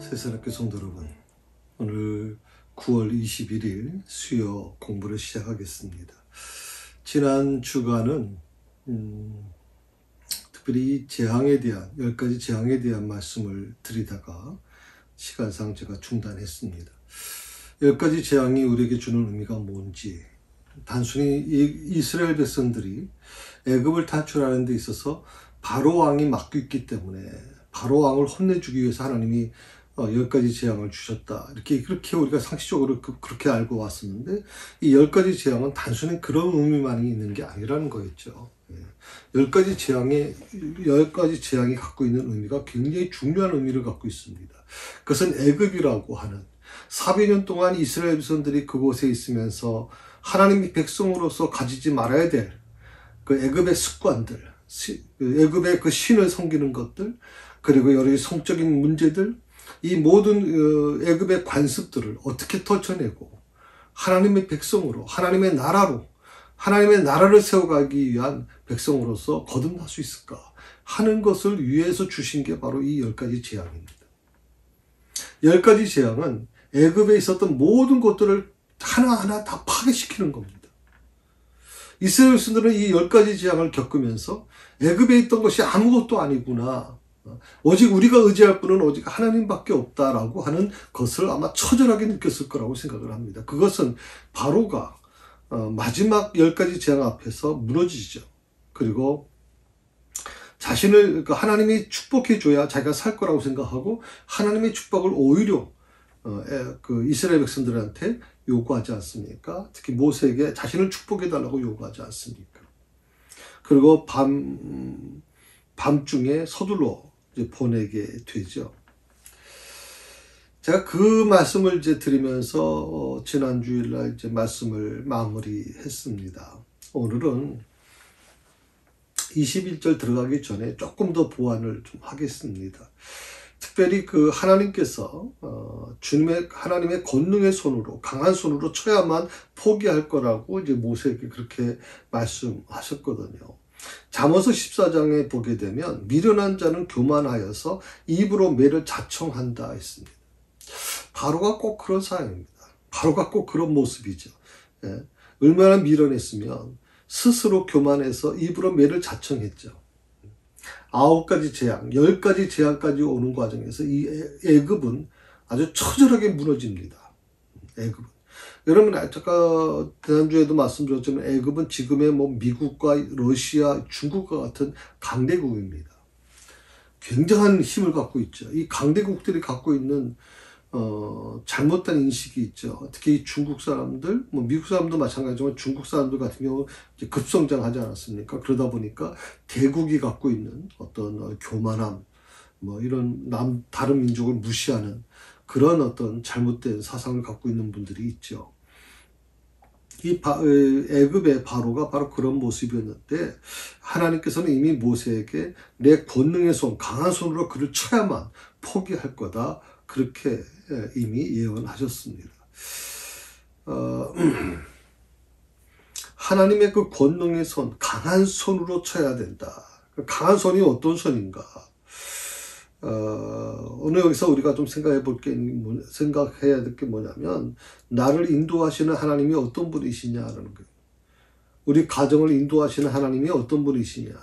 새사랑교회 성도 여러분, 오늘 9월 21일 수요 공부를 시작하겠습니다. 지난 주간은 특별히 재앙에 대한 10가지 재앙에 대한 말씀을 드리다가 시간상 제가 중단했습니다. 10가지 재앙이 우리에게 주는 의미가 뭔지, 단순히 이스라엘 백성들이 애굽을 탈출하는 데 있어서 바로 왕이 맡고 있기 때문에 바로 왕을 혼내주기 위해서 하나님이 10가지 재앙을 주셨다. 그렇게 우리가 상식적으로 그렇게 알고 왔었는데, 이 10가지 재앙은 단순히 그런 의미만이 있는 게 아니라는 거였죠. 10가지 재앙이 갖고 있는 의미가 굉장히 중요한 의미를 갖고 있습니다. 그것은 애굽이라고 하는 400년 동안 이스라엘 백성들이 그곳에 있으면서 하나님의 백성으로서 가지지 말아야 될 그 애굽의 습관들, 애굽의 그 신을 섬기는 것들, 그리고 여러 성적인 문제들, 이 모든 애굽의 관습들을 어떻게 떨쳐내고 하나님의 백성으로, 하나님의 나라를 세워가기 위한 백성으로서 거듭날 수 있을까 하는 것을 위해서 주신 게 바로 이 10가지 재앙입니다. 10가지 재앙은 애굽에 있었던 모든 것들을 하나하나 다 파괴시키는 겁니다. 이스라엘 백성들은 이 10가지 재앙을 겪으면서 애굽에 있던 것이 아무것도 아니구나, 오직 우리가 의지할 분은 오직 하나님밖에 없다라고 하는 것을 아마 처절하게 느꼈을 거라고 생각을 합니다. 그것은 바로가 마지막 10가지 재앙 앞에서 무너지죠. 그리고 자신을 하나님이 축복해줘야 자기가 살 거라고 생각하고 하나님의 축복을 오히려 이스라엘 백성들한테 요구하지 않습니까? 특히 모세에게 자신을 축복해달라고 요구하지 않습니까? 그리고 밤중에 서둘러 보내게 되죠. 제가 그 말씀을 드리면서 지난 주일날 말씀을 마무리했습니다. 오늘은 21절 들어가기 전에 조금 더 보완을 좀 하겠습니다. 특별히 하나님께서 하나님의 권능의 손으로, 강한 손으로 쳐야만 포기할 거라고 모세에게 그렇게 말씀하셨거든요. 잠언서 14장에 보게 되면 미련한 자는 교만하여서 입으로 매를 자청한다 했습니다. 바로가 꼭 그런 사람입니다. 바로가 꼭 그런 모습이죠. 얼마나 미련했으면 스스로 교만해서 입으로 매를 자청했죠. 9가지 재앙, 10가지 재앙까지 오는 과정에서 이 애굽은 아주 처절하게 무너집니다. 애굽은. 여러분, 아까 지난주에도 말씀드렸지만 애굽은 지금의 미국과 러시아, 중국과 같은 강대국입니다. 굉장한 힘을 갖고 있죠. 이 강대국들이 갖고 있는 잘못된 인식이 있죠. 특히 중국 사람들, 미국 사람도 마찬가지지만 중국 사람들 같은 경우 급성장하지 않았습니까? 그러다 보니까 대국이 갖고 있는 어떤 교만함, 이런 다른 민족을 무시하는 그런 어떤 잘못된 사상을 갖고 있는 분들이 있죠. 이 애굽의 바로가 바로 그런 모습이었는데, 하나님께서는 이미 모세에게 내 권능의 손, 강한 손으로 그를 쳐야만 포기할 거다, 그렇게 이미 예언하셨습니다. 하나님의 그 권능의 손, 강한 손으로 쳐야 된다. 강한 손이 어떤 손인가? 오늘 여기서 우리가 좀 생각해야 될 게 뭐냐면, 나를 인도하시는 하나님이 어떤 분이시냐라는 거예요. 우리 가정을 인도하시는 하나님이 어떤 분이시냐?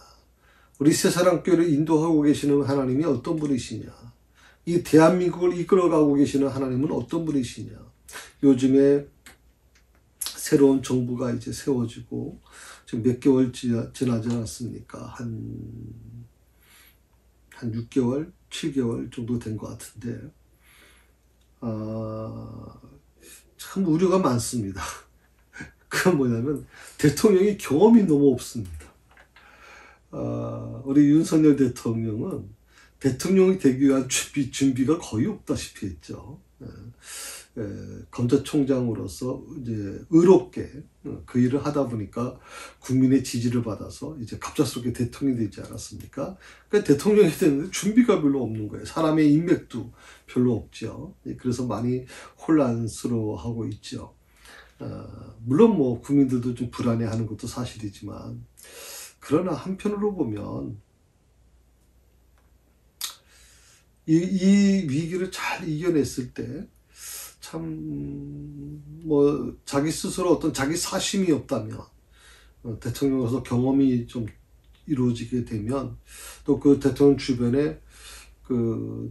우리 새사랑교회를 인도하고 계시는 하나님이 어떤 분이시냐? 이 대한민국을 이끌어가고 계시는 하나님은 어떤 분이시냐? 요즘에 새로운 정부가 이제 세워지고 지금 몇 개월 지나지 않았습니까? 한 6개월, 7개월 정도 된 것 같은데, 참 우려가 많습니다. 그건 뭐냐면 대통령이 경험이 너무 없습니다. 우리 윤석열 대통령은 대통령이 되기 위한 준비가 거의 없다시피 했죠. 검찰총장으로서 이제 의롭게 그 일을 하다 보니까 국민의 지지를 받아서 이제 갑작스럽게 대통령이 되지 않았습니까? 그러니까 대통령이 되는데 준비가 별로 없는 거예요. 사람의 인맥도 별로 없죠. 그래서 많이 혼란스러워하고 있죠. 물론 국민들도 좀 불안해하는 것도 사실이지만, 그러나 한편으로 보면 이 위기를 잘 이겨냈을 때, 참, 자기 스스로 어떤 자기 사심이 없다면, 대통령으로서 경험이 좀 이루어지게 되면, 또 그 대통령 주변에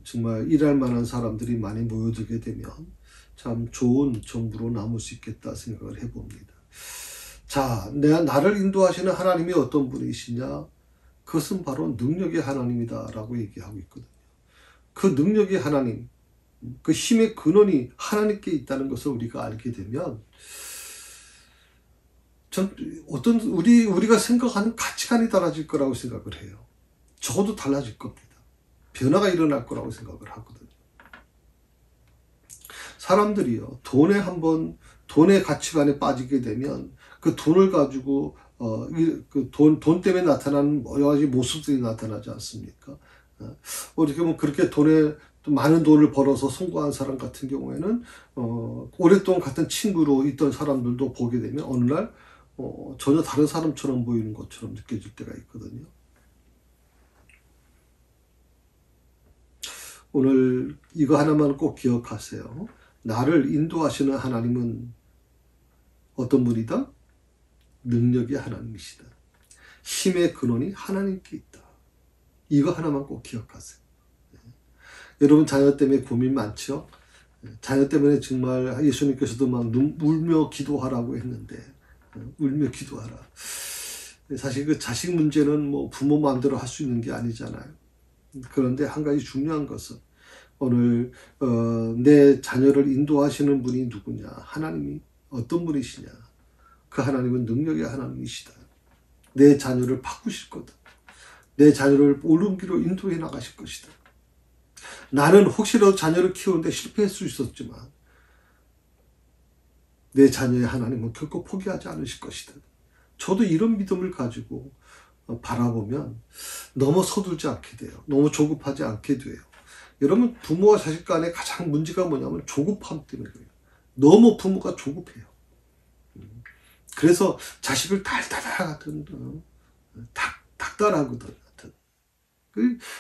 정말 일할 만한 사람들이 많이 모여들게 되면, 참 좋은 정부로 남을 수 있겠다 생각을 해봅니다. 자, 나를 인도하시는 하나님이 어떤 분이시냐? 그것은 바로 능력의 하나님이다 라고 얘기하고 있거든요. 그 능력의 하나님, 그 힘의 근원이 하나님께 있다는 것을 우리가 알게 되면, 우리가 생각하는 가치관이 달라질 거라고 생각을 해요. 적어도 달라질 겁니다. 변화가 일어날 거라고 생각을 하거든요. 사람들이요, 돈의 가치관에 빠지게 되면 그 돈을 가지고 돈 때문에 나타나는 여러 가지 모습들이 나타나지 않습니까? 어떻게 보면 그렇게 많은 돈을 벌어서 성공한 사람 같은 경우에는 오랫동안 같은 친구로 있던 사람들도 보게 되면 어느 날 전혀 다른 사람처럼 보이는 것처럼 느껴질 때가 있거든요. 오늘 이거 하나만 꼭 기억하세요. 나를 인도하시는 하나님은 어떤 분이다? 능력의 하나님이시다. 힘의 근원이 하나님께 있다. 이거 하나만 꼭 기억하세요. 여러분 자녀 때문에 고민 많죠? 자녀 때문에 정말 예수님께서도 막 울며 기도하라고 했는데, 울며 기도하라. 사실 그 자식 문제는 부모 마음대로 할 수 있는 게 아니잖아요. 그런데 한 가지 중요한 것은 오늘 내 자녀를 인도하시는 분이 누구냐? 하나님이 어떤 분이시냐? 그 하나님은 능력의 하나님이시다. 내 자녀를 바꾸실 거다. 내 자녀를 옳은 길로 인도해 나가실 것이다. 나는 혹시라도 자녀를 키우는데 실패할 수 있었지만 내 자녀의 하나님은 결코 포기하지 않으실 것이다. 저도 이런 믿음을 가지고 바라보면 너무 서둘지 않게 돼요. 너무 조급하지 않게 돼요. 여러분, 부모와 자식 간에 가장 문제가 뭐냐면 조급함 때문에 그래요. 너무 부모가 조급해요. 그래서 자식을 달달하거든, 닥달하거든.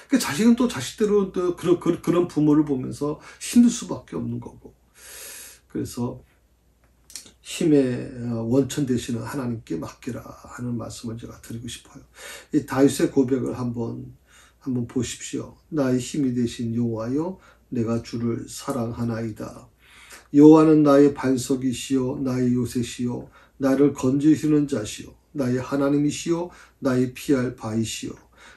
그 자식은 또 자식대로 또 그런 부모를 보면서 힘들 수밖에 없는 거고. 그래서 힘의 원천 되시는 하나님께 맡기라 하는 말씀을 제가 드리고 싶어요. 이 다윗의 고백을 한번 보십시오. 나의 힘이 되신 여호와여, 내가 주를 사랑하나이다. 여호와는 나의 반석이시요 나의 요새시요 나를 건지시는 자시요 나의 하나님이시요 나의 피할 바이시요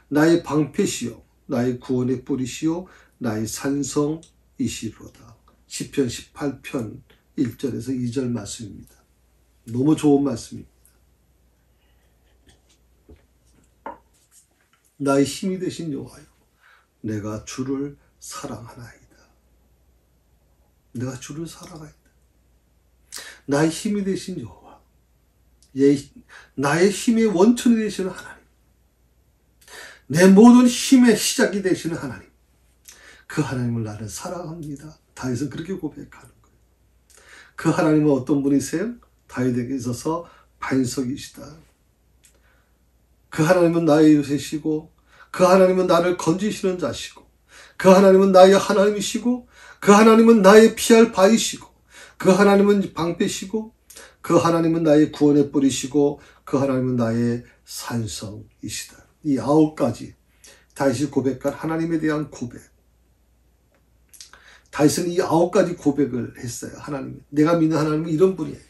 나의 방패시요 나의 구원의 뿌리시요 나의 산성이시로다. 시편 18편 1절에서 2절 말씀입니다. 너무 좋은 말씀입니다. 나의 힘이 되신 여호와여, 내가 주를 사랑하나이다. 내가 주를 사랑하이다. 나의 힘이 되신 여호와, 나의 힘의 원천이 되시는 하나님, 내 모든 힘의 시작이 되시는 하나님, 그 하나님을 나는 사랑합니다. 다윗은 그렇게 고백하는 거예요. 그 하나님은 어떤 분이세요? 다윗에게 있어서 반석이시다. 그 하나님은 나의 요새시고, 그 하나님은 나를 건지시는 자시고, 그 하나님은 나의 하나님이시고, 그 하나님은 나의 피할 바이시고, 그 하나님은 방패시고, 그 하나님은 나의 구원의 뿌리시고, 그 하나님은 나의 산성이시다. 이 9가지 다윗이 고백한 하나님에 대한 고백. 다윗은 이 9가지 고백을 했어요. 하나님, 내가 믿는 하나님은 이런 분이에요.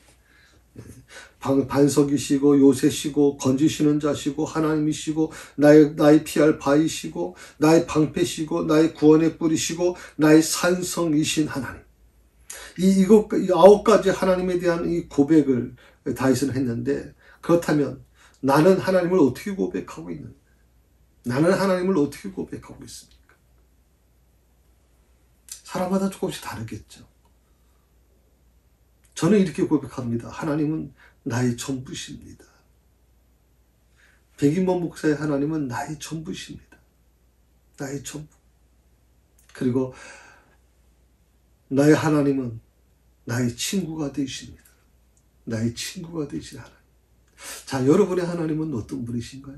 반석이시고 요새시고 건지시는 자시고 하나님이시고 나의 피할 바이시고 나의 방패시고 나의 구원의 뿌리시고 나의 산성이신 하나님. 이 9가지 하나님에 대한 이 고백을 다윗은 했는데, 그렇다면 나는 하나님을 어떻게 고백하고 있는가? 나는 하나님을 어떻게 고백하고 있습니까? 사람마다 조금씩 다르겠죠. 저는 이렇게 고백합니다. 하나님은 나의 전부십니다. 백인범 목사의 하나님은 나의 전부십니다. 나의 전부. 그리고 나의 하나님은 나의 친구가 되십니다. 나의 친구가 되신 하나님. 자, 여러분의 하나님은 어떤 분이신가요?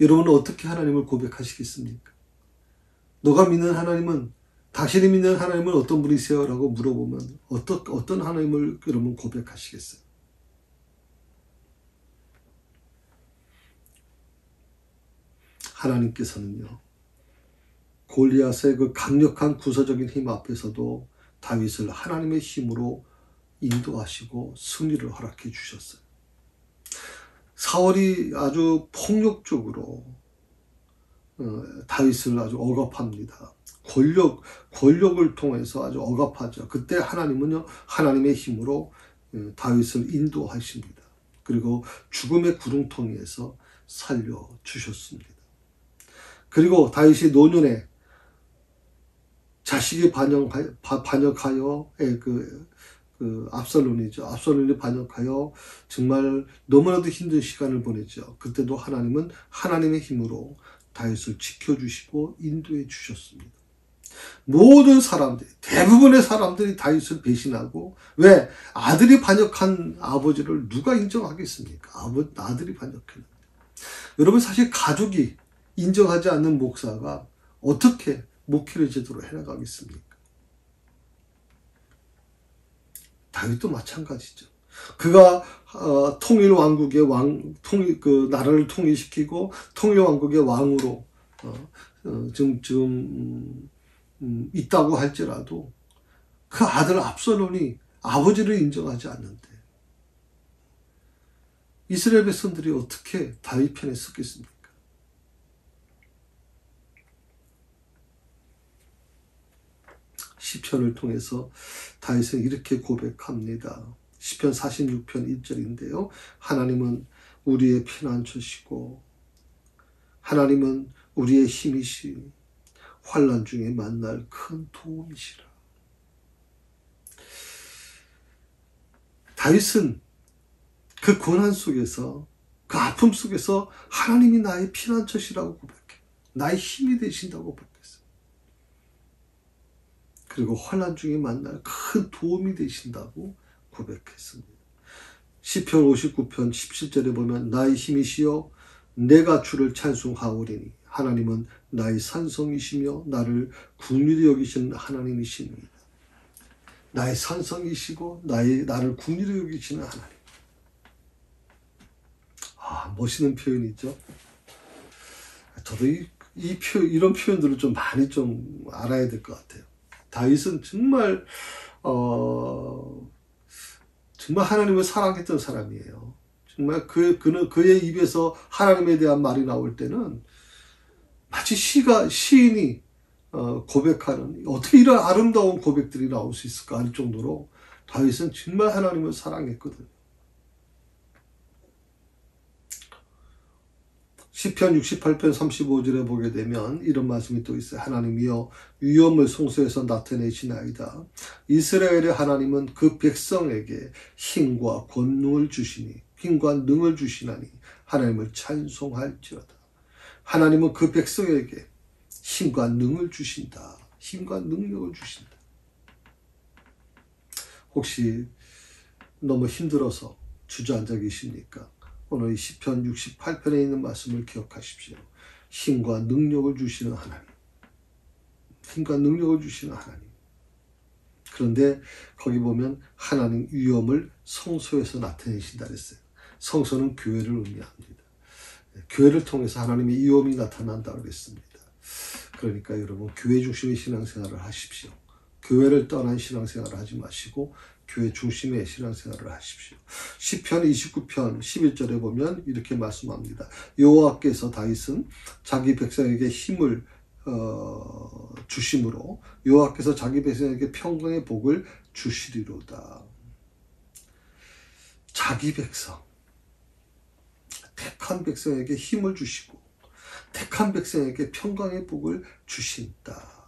여러분은 어떻게 하나님을 고백하시겠습니까? 너가 믿는 하나님은, 당신이 믿는 하나님은 어떤 분이세요? 라고 물어보면 어떤 하나님을 여러분 고백하시겠어요? 하나님께서는요, 골리앗의 그 강력한 구서적인 힘 앞에서도 다윗을 하나님의 힘으로 인도하시고 승리를 허락해 주셨어요. 사울이 아주 폭력적으로 다윗을 아주 억압합니다. 권력을 통해서 아주 억압하죠. 그때 하나님은요, 하나님의 힘으로 다윗을 인도하십니다. 그리고 죽음의 구렁텅이에서 살려주셨습니다. 그리고 다윗이 노년에 자식이 반역하여 압살론이죠. 압살론이 반역하여 정말 너무나도 힘든 시간을 보냈죠. 그때도 하나님은 하나님의 힘으로 다윗을 지켜주시고 인도해 주셨습니다. 모든 사람들이, 대부분의 사람들이 다윗을 배신하고, 왜? 아들이 반역한 아버지를 누가 인정하겠습니까? 아들이 반역했는데. 여러분, 사실 가족이 인정하지 않는 목사가 어떻게 목회를 제대로 해나가겠습니까? 다윗도 마찬가지죠. 그가 통일 왕국의 나라를 통일시키고 통일 왕국의 왕으로 지금 있다고 할지라도 그 아들 압살롬이 아버지를 인정하지 않는데 이스라엘 백성들이 어떻게 다윗 편에 섰겠습니까? 시편을 통해서 다윗은 이렇게 고백합니다. 시편 46편 1절인데요. 하나님은 우리의 피난처시고 하나님은 우리의 힘이시 환난 중에 만날 큰 도움이시라. 다윗은 그 고난 속에서, 그 아픔 속에서 하나님이 나의 피난처시라고 고백해. 나의 힘이 되신다고 고백했어요. 그리고 환난 중에 만날 큰 도움이 되신다고 고백했습니다. 시편 59편 17절에 보면 나의 힘이시여 내가 주를 찬송하오리니 하나님은 나의 산성이시며 나를 긍휼히 여기시는 하나님이십니다. 나의 산성이시고 나를 긍휼히 여기시는 하나님. 멋있는 표현이죠. 저도 이런 표현들을 좀 많이 좀 알아야 될 것 같아요. 다윗은 정말 하나님을 사랑했던 사람이에요. 정말 그의 입에서 하나님에 대한 말이 나올 때는 마치 시인이 고백하는, 어떻게 이런 아름다운 고백들이 나올 수 있을까 할 정도로 다윗은 정말 하나님을 사랑했거든요. 시편 68편 35절에 보게 되면 이런 말씀이 또 있어요. 하나님이여 위엄을 성소에서 나타내시나이다. 이스라엘의 하나님은 그 백성에게 힘과 권능을 주시니 힘과 능을 주시나니 하나님을 찬송할지어다. 하나님은 그 백성에게 힘과 능을 주신다. 힘과 능력을 주신다. 혹시 너무 힘들어서 주저앉아 계십니까? 오늘 이 시편 68편에 있는 말씀을 기억하십시오. 힘과 능력을 주시는 하나님. 힘과 능력을 주시는 하나님. 그런데 거기 보면 하나님 위엄을 성소에서 나타내신다 그랬어요. 성소는 교회를 의미합니다. 교회를 통해서 하나님의 위엄이 나타난다 그랬습니다. 그러니까 여러분 교회 중심의 신앙생활을 하십시오. 교회를 떠난 신앙생활을 하지 마시고 교회 중심의 신앙생활을 하십시오. 시편 29편 11절에 보면 이렇게 말씀합니다. 여호와께서 다윗은 자기 백성에게 힘을 주심으로 여호와께서 자기 백성에게 평강의 복을 주시리로다. 자기 백성, 택한 백성에게 힘을 주시고 택한 백성에게 평강의 복을 주신다.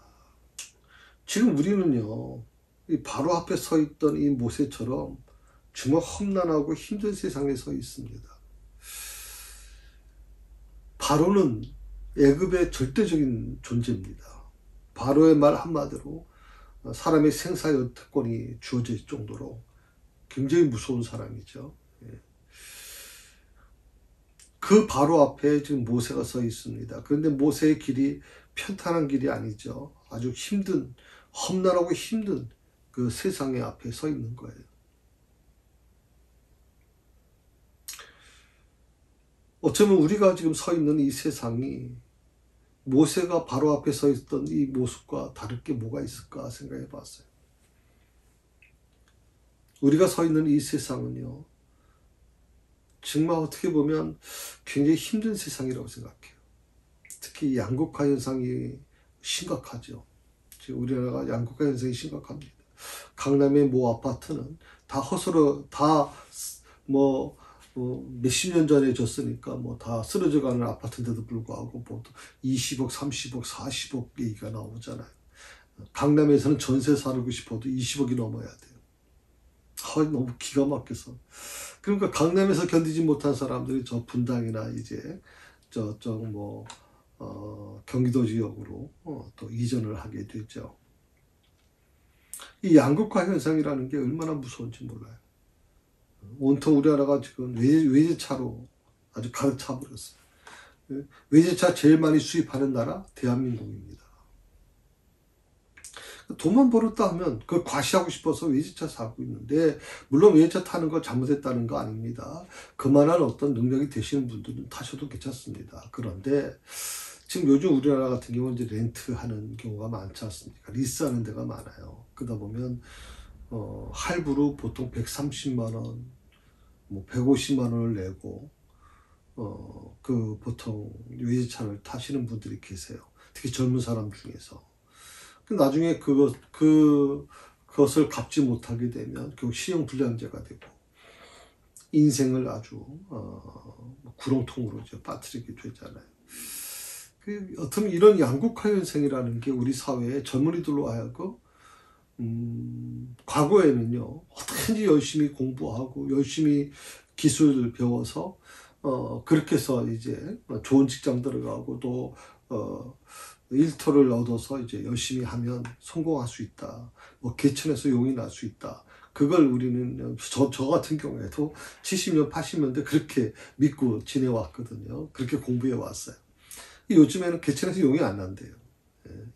지금 우리는요, 이 바로 앞에 서 있던 이 모세처럼 정말 험난하고 힘든 세상에 서 있습니다. 바로는 애굽의 절대적인 존재입니다. 바로의 말 한마디로 사람의 생사의 특권이 주어질 정도로 굉장히 무서운 사람이죠. 그 바로 앞에 지금 모세가 서 있습니다. 그런데 모세의 길이 편탄한 길이 아니죠. 아주 힘든, 험난하고 힘든 그 세상의 앞에 서 있는 거예요. 어쩌면 우리가 지금 서 있는 이 세상이 모세가 바로 앞에 서 있던 이 모습과 다를 게 뭐가 있을까 생각해 봤어요. 우리가 서 있는 이 세상은요, 정말 어떻게 보면 굉장히 힘든 세상이라고 생각해요. 특히 양극화 현상이 심각하죠. 지금 우리나라가 양극화 현상이 심각합니다. 강남의 모 아파트는 다 허술어, 몇십 년 전에 졌으니까 다 쓰러져 가는 아파트인데도 불구하고 20억, 30억, 40억 얘기가 나오잖아요. 강남에서는 전세 살고 싶어도 20억이 넘어야 돼요. 너무 기가 막혀서. 그러니까 강남에서 견디지 못한 사람들이 저 분당이나 이제 저쪽 경기도 지역으로 또 이전을 하게 되죠. 이 양극화 현상이라는 게 얼마나 무서운지 몰라요. 온통 우리나라가 지금 외제차로 아주 가득 차버렸어요. 외제차 제일 많이 수입하는 나라 대한민국입니다. 돈만 벌었다 하면 그걸 과시하고 싶어서 외제차 사고 있는데, 물론 외제차 타는 거 잘못했다는 거 아닙니다. 그만한 어떤 능력이 되시는 분들은 타셔도 괜찮습니다. 그런데 지금 요즘 우리나라 같은 경우는 이제 렌트하는 경우가 많지 않습니까? 리스하는 데가 많아요. 그러다 보면 할부로 보통 130만 원, 150만 원을 내고 보통 외제차를 타시는 분들이 계세요. 특히 젊은 사람 중에서. 나중에 그것을 갚지 못하게 되면 결국 신용불량자가 되고 인생을 아주 구렁통으로 빠뜨리게 되잖아요. 어쩌면 이런 양극화 현상이라는 게 우리 사회의 젊은이들로 하여금 과거에는요, 어떻게든지 열심히 공부하고 열심히 기술을 배워서 그렇게 해서 이제 좋은 직장 들어가고 또 일터를 얻어서 이제 열심히 하면 성공할 수 있다. 개천에서 용이 날 수 있다. 그걸 우리는 저 같은 경우에도 70년, 80년대 그렇게 믿고 지내왔거든요. 그렇게 공부해 왔어요. 요즘에는 개천에서 용이 안 난대요.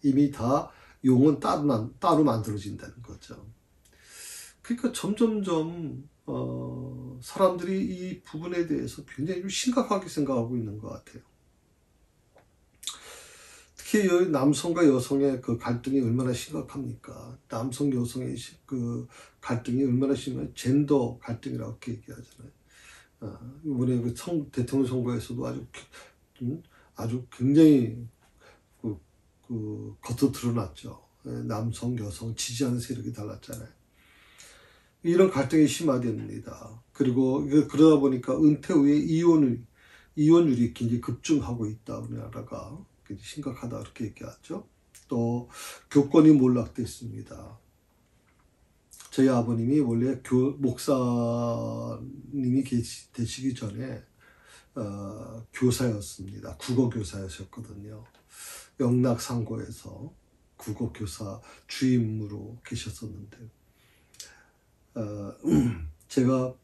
이미 다 용은 따로 만들어진다는 거죠. 그러니까 점점점 사람들이 이 부분에 대해서 굉장히 심각하게 생각하고 있는 것 같아요. 특히 남성과 여성의 그 갈등이 얼마나 심각합니까? 남성, 여성의 그 갈등이 얼마나 심해요? 젠더 갈등이라고 이렇게 얘기하잖아요. 이번에 대통령 선거에서도 아주 굉장히 겉으로 드러났죠. 남성, 여성 지지하는 세력이 달랐잖아요. 이런 갈등이 심화됩니다. 그리고 그러다 보니까 은퇴 후에 이혼율이 굉장히 급증하고 있다. 우리나라가 심각하다 그렇게 얘기하죠. 또 교권이 몰락됐습니다. 저희 아버님이 원래 목사님이 되시기 전에 교사였습니다. 국어교사였었거든요. 영락상고에서 국어교사 주임으로 계셨었는데, 제가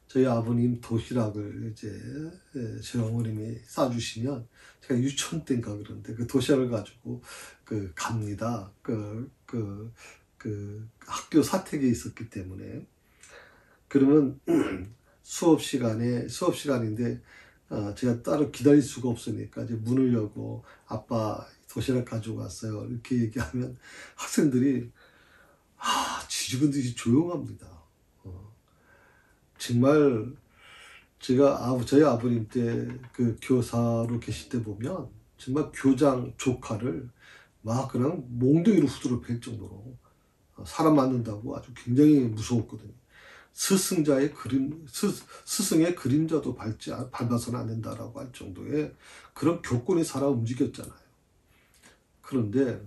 저희 아버님 도시락을 이제 저희 어머님이 싸주시면 제가 유치원 때인가 그런데 그 도시락을 가지고 갑니다. 학교 사택에 있었기 때문에. 그러면 수업 시간인데 제가 따로 기다릴 수가 없으니까 이제 문을 열고 아빠 도시락 가지고 왔어요. 이렇게 얘기하면 학생들이 쥐죽은 듯이 조용합니다. 정말 저희 아버님 때 그 교사로 계실 때 보면 정말 교장 조카를 막 그냥 몽둥이로 후드로 팰 정도로 사람 맞는다고 아주 굉장히 무서웠거든요. 스승의 그림자도 밟아서는 안 된다라고 할 정도의 그런 교권이 살아 움직였잖아요. 그런데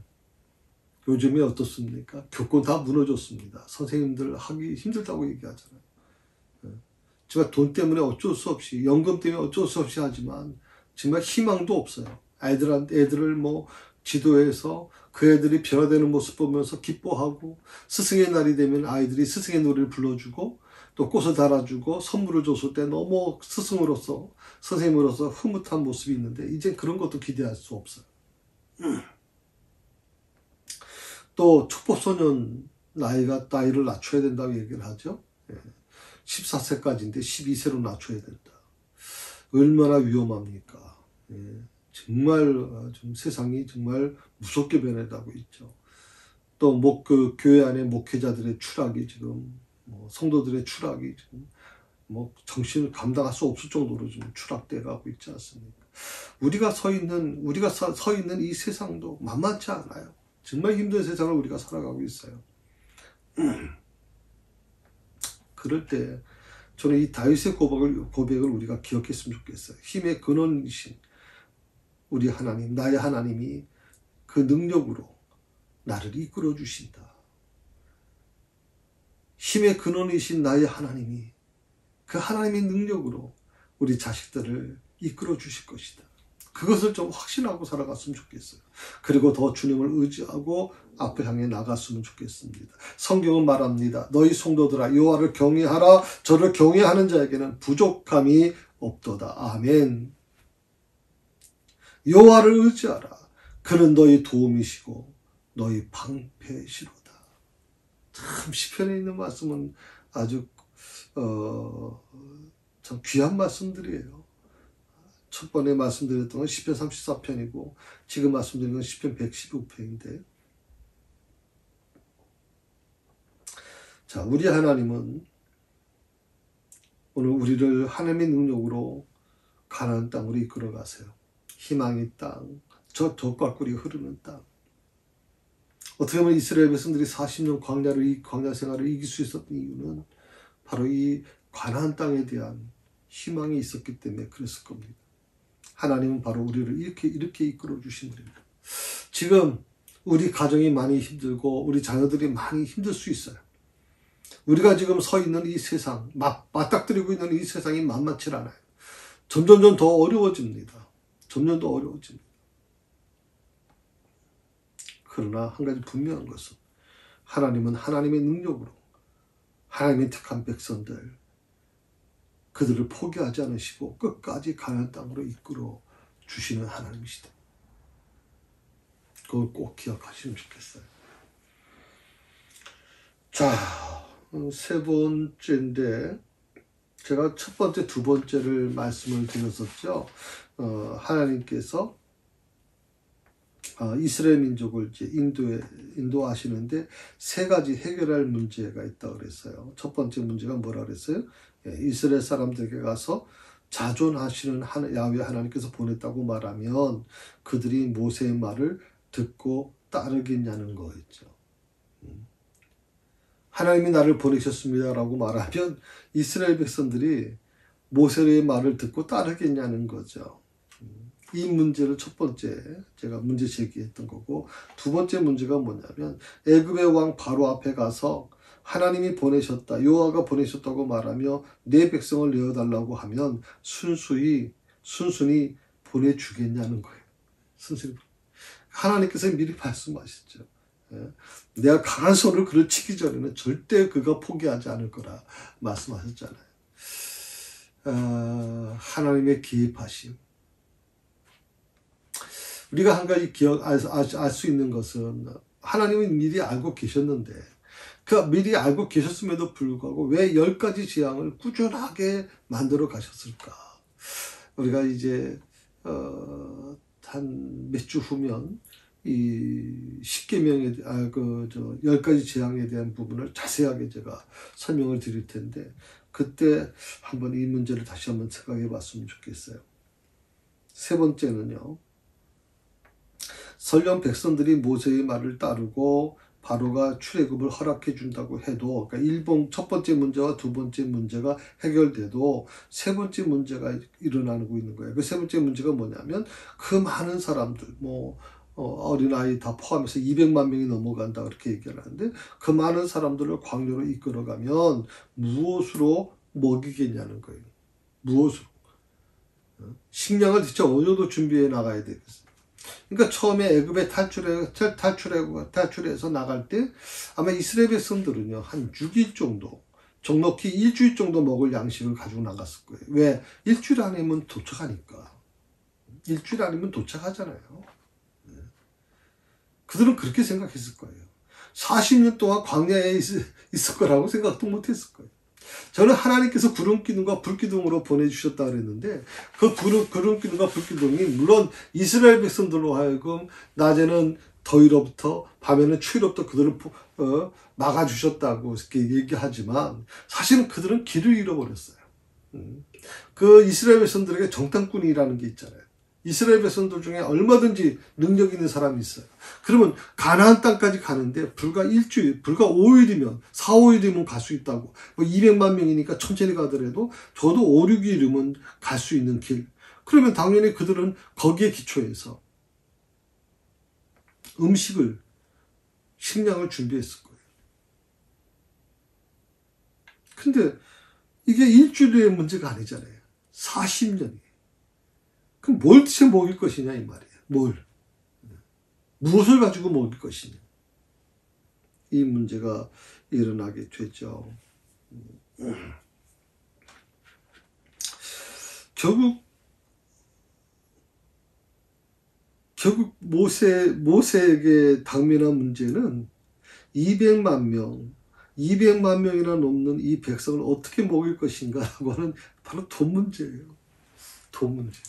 요즘에 어떻습니까? 교권 다 무너졌습니다. 선생님들 하기 힘들다고 얘기하잖아요. 정말 돈 때문에 어쩔 수 없이, 연금 때문에 어쩔 수 없이 하지만 정말 희망도 없어요. 애들을 지도해서 그 애들이 변화되는 모습 보면서 기뻐하고, 스승의 날이 되면 아이들이 스승의 노래를 불러주고 또 꽃을 달아주고 선물을 줬을 때 너무 선생님으로서 흐뭇한 모습이 있는데 이제 그런 것도 기대할 수 없어요. 또 촉법소년 나이를 낮춰야 된다고 얘기를 하죠. 14세까지인데 12세로 낮춰야 된다. 얼마나 위험합니까? 정말 좀 세상이 정말 무섭게 변해가고 있죠. 또 교회 안에 목회자들의 추락이 지금 성도들의 추락이 지금 정신을 감당할 수 없을 정도로 좀 추락돼 가고 있지 않습니까? 우리가 서 있는 이 세상도 만만치 않아요. 정말 힘든 세상을 우리가 살아가고 있어요. 그럴 때 저는 이 다윗의 고백을 우리가 기억했으면 좋겠어요. 힘의 근원이신 우리 하나님, 나의 하나님이 그 능력으로 나를 이끌어 주신다. 힘의 근원이신 나의 하나님이 그 하나님의 능력으로 우리 자식들을 이끌어 주실 것이다. 그것을 좀 확신하고 살아갔으면 좋겠어요. 그리고 더 주님을 의지하고 앞을 향해 나갔으면 좋겠습니다. 성경은 말합니다. 너희 성도들아 여호와를 경외하라. 저를 경외하는 자에게는 부족함이 없도다. 아멘. 여호와를 의지하라. 그는 너희 도움이시고 너희 방패시로다. 참 시편에 있는 말씀은 아주 참 귀한 말씀들이에요. 첫 번에 말씀드렸던 건 시편 34편이고 지금 말씀드리는 건 시편 115편인데, 자, 우리 하나님은 오늘 우리를 하나님의 능력으로 가나안 땅으로 이끌어 가세요. 희망의 땅, 저 젖과 꿀이 흐르는 땅. 어떻게 보면 이스라엘 백성들이 40년 광야 생활을 이길 수 있었던 이유는 바로 이 가나안 땅에 대한 희망이 있었기 때문에 그랬을 겁니다. 하나님은 바로 우리를 이렇게 이끌어 주신 분입니다. 지금 우리 가정이 많이 힘들고 우리 자녀들이 많이 힘들 수 있어요. 우리가 지금 서 있는 이 세상, 맞닥뜨리고 있는 이 세상이 만만치 않아요. 점점 더 어려워집니다. 점점 더 어려워집니다. 그러나 한 가지 분명한 것은 하나님은 하나님의 능력으로 하나님의 택한 백성들, 그들을 포기하지 않으시고 끝까지 가나안 땅으로 이끌어 주시는 하나님이시다. 그걸 꼭 기억하시면 좋겠어요. 자, 세 번째인데 제가 첫 번째, 두 번째를 말씀을 드렸었죠. 하나님께서 이스라엘 민족을 이제 인도하시는데 세 가지 해결할 문제가 있다고 그랬어요. 첫 번째 문제가 뭐라 그랬어요? 이스라엘 사람들에게 가서 자존하시는 야훼 하나님께서 보냈다고 말하면 그들이 모세의 말을 듣고 따르겠냐는 거였죠. 하나님이 나를 보내셨습니다라고 말하면 이스라엘 백성들이 모세의 말을 듣고 따르겠냐는 거죠. 이 문제를 첫 번째 제가 문제 제기했던 거고, 두 번째 문제가 뭐냐면 애굽의 왕 바로 앞에 가서 하나님이 보내셨다, 여호와가 보내셨다고 말하며 내 백성을 내어달라고 하면 순순히 보내주겠냐는 거예요. 순순히. 하나님께서 미리 말씀하셨죠. 내가 강한 손을 그를 치기 전에는 절대 그가 포기하지 않을 거라 말씀하셨잖아요. 하나님의 기입하심. 우리가 한 가지 알 수 있는 것은 하나님은 미리 알고 계셨는데, 그 미리 알고 계셨음에도 불구하고 왜 10가지 재앙을 꾸준하게 만들어 가셨을까? 우리가 이제 한 몇 주 후면 이 10가지 재앙에 대한 부분을 자세하게 제가 설명을 드릴 텐데, 그때 한번 이 문제를 다시 한번 생각해 봤으면 좋겠어요. 세 번째는요, 설령 백성들이 모세의 말을 따르고 바로가 출애굽을 허락해 준다고 해도, 그러니까 첫 번째 문제와 두 번째 문제가 해결돼도 세 번째 문제가 일어나고 있는 거예요. 그 세 번째 문제가 뭐냐면 그 많은 사람들, 어린아이 다 포함해서 200만 명이 넘어간다 그렇게 얘기를 하는데, 그 많은 사람들을 광야로 이끌어가면 무엇으로 먹이겠냐는 거예요. 무엇으로? 식량을 대체 어느 정도 준비해 나가야 되겠어요. 그러니까 처음에 애굽에 탈출해서 나갈 때 아마 이스라엘 백성들은요 한 6일 정도, 적넉히 일주일 정도 먹을 양식을 가지고 나갔을 거예요. 왜? 일주일 안이면 도착하니까. 일주일 아니면 도착하잖아요. 그들은 그렇게 생각했을 거예요. 40년 동안 광야에 있을 거라고 생각도 못했을 거예요. 저는 하나님께서 구름기둥과 불기둥으로 보내주셨다 그랬는데, 그 구름기둥과 불기둥이 물론 이스라엘 백성들로 하여금 낮에는 더위로부터 밤에는 추위로부터 그들을 막아주셨다고 이렇게 얘기하지만, 사실은 그들은 길을 잃어버렸어요. 그 이스라엘 백성들에게 정탐꾼이라는 게 있잖아요. 이스라엘 백성들 중에 얼마든지 능력 있는 사람이 있어요. 그러면 가나안 땅까지 가는데 불과 일주일, 불과 5일이면 4, 5일이면 갈 수 있다고. 뭐 200만 명이니까 천천히 가더라도 저도 5, 6일이면 갈 수 있는 길. 그러면 당연히 그들은 거기에 기초해서 식량을 준비했을 거예요. 근데 이게 일주일의 문제가 아니잖아요. 40년이. 그럼 뭘 드셔 먹일 것이냐 이 말이에요. 무엇을 가지고 먹일 것이냐. 이 문제가 일어나게 되죠. 결국 모세에게 당면한 문제는 200만 명이나 넘는 이 백성을 어떻게 먹일 것인가라고 하는 바로 돈 문제예요. 돈 문제.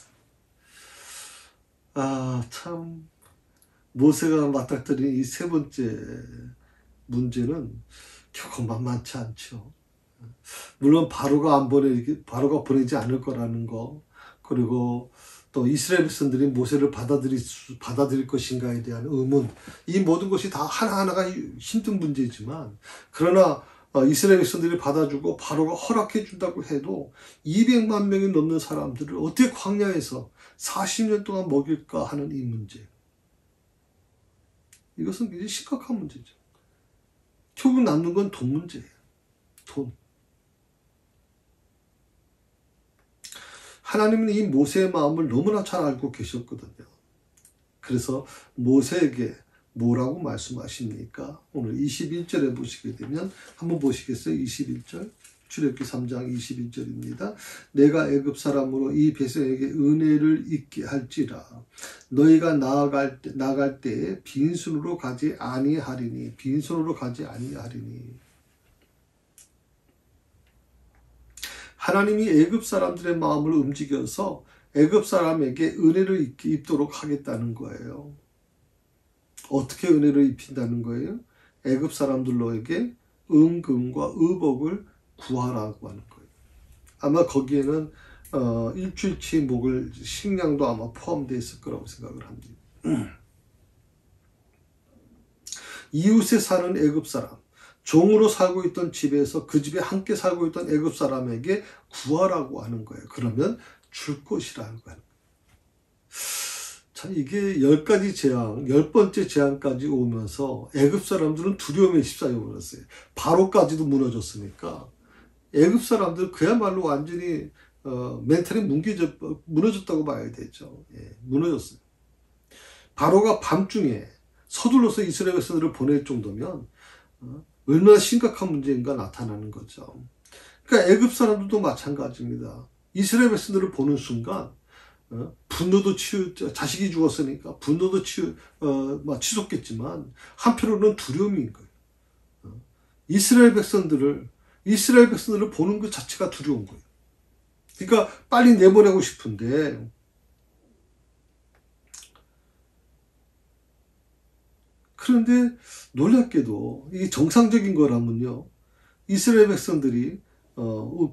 참 모세가 맞닥뜨린 이 세 번째 문제는 결코 만만치 않죠. 물론 바로가 보내지 않을 거라는 거, 그리고 또 이스라엘 백성들이 모세를 받아들일 것인가에 대한 의문, 이 모든 것이 다 하나하나가 힘든 문제지만, 그러나 이스라엘 백성들이 받아주고 바로가 허락해 준다고 해도 200만 명이 넘는 사람들을 어떻게 광야에서 40년 동안 먹일까 하는 이 문제. 이것은 굉장히 심각한 문제죠. 결국 남는 건 돈 문제예요. 돈. 하나님은 이 모세의 마음을 너무나 잘 알고 계셨거든요. 그래서 모세에게 뭐라고 말씀하십니까? 오늘 21절에 보시게 되면 한번 보시겠어요? 21절. 출애굽기 3장 21절입니다. 내가 애굽 사람으로 이 백성에게 은혜를 있게 할지라 너희가 나갈 때에 빈손으로 가지 아니하리니. 하나님이 애굽 사람들의 마음을 움직여서 애굽 사람에게 은혜를 입도록 하겠다는 거예요. 어떻게 은혜를 입힌다는 거예요? 애굽 사람들로에게 은금과 의복을 구하라고 하는 거예요. 아마 거기에는 일주일치 먹을 식량도 아마 포함되어 있을 거라고 생각을 합니다. 이웃에 사는 애굽 사람, 종으로 살고 있던 집에서 그 집에 함께 살고 있던 애굽 사람에게 구하라고 하는 거예요. 그러면 줄 것이라고 하는 거예요. 참 이게 10번째 재앙까지 오면서 애굽 사람들은 두려움에 휩싸여 버렸어요. 바로까지도 무너졌으니까 애굽 사람들은 그야말로 완전히 멘탈이 무너졌다고 봐야 되죠. 예, 무너졌어요. 바로가 밤중에 서둘러서 이스라엘 백성들을 보낼 정도면 얼마나 심각한 문제인가 나타나는 거죠. 그러니까 애굽 사람들도 마찬가지입니다. 이스라엘 백성들을 보는 순간 분노도 자식이 죽었으니까 분노도 치솟겠지만 한편으로는 두려움인 거예요. 이스라엘 백성들을 보는 것 자체가 두려운 거예요. 그러니까 빨리 내보내고 싶은데 그런데 놀랍게도 이게 정상적인 거라면요. 이스라엘 백성들이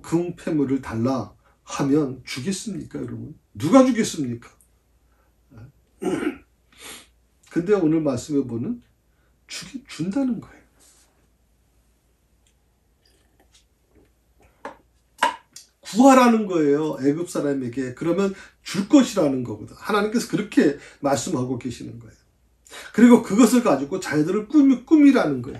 금폐물을 달라 하면 주겠습니까, 여러분? 누가 주겠습니까? 근데 오늘 말씀해 보는 준다는 거예요. 구하라는 거예요. 애굽 사람에게. 그러면 줄 것이라는 거거든. 하나님께서 그렇게 말씀하고 계시는 거예요. 그리고 그것을 가지고 자기들을 꾸미라는 거예요.